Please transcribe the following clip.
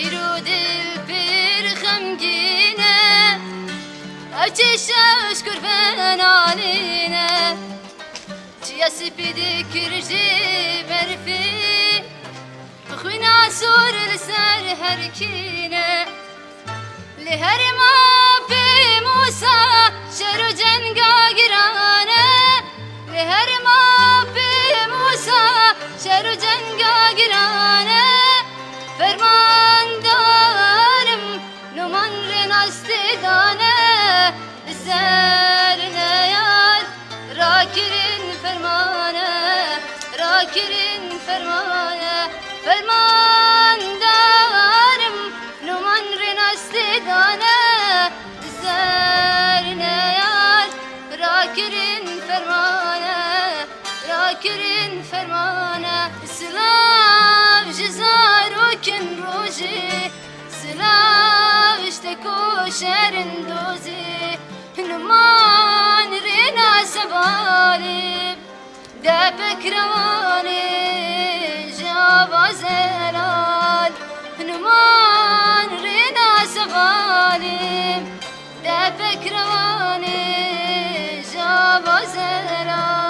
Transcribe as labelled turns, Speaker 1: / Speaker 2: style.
Speaker 1: İro dil bir xemgine Çeşeş kurban aline Çiya spidi kirji berfi Xwina sur ser herkine Liher ma bi Musa şeru cenga girane Liher ma bi Musa şeru cenga girane Fermandarım numan renastidane Serine yad rakirin fermane Rakirin fermane Fermandarım numan renastidane Serine yad rakirin fermane Rakirin fermane Slav jizarukin roji Slav işte koşerin dozi Numan rina sevalib De bekravani java zelal Numan rina sevalib De bekravani java zelal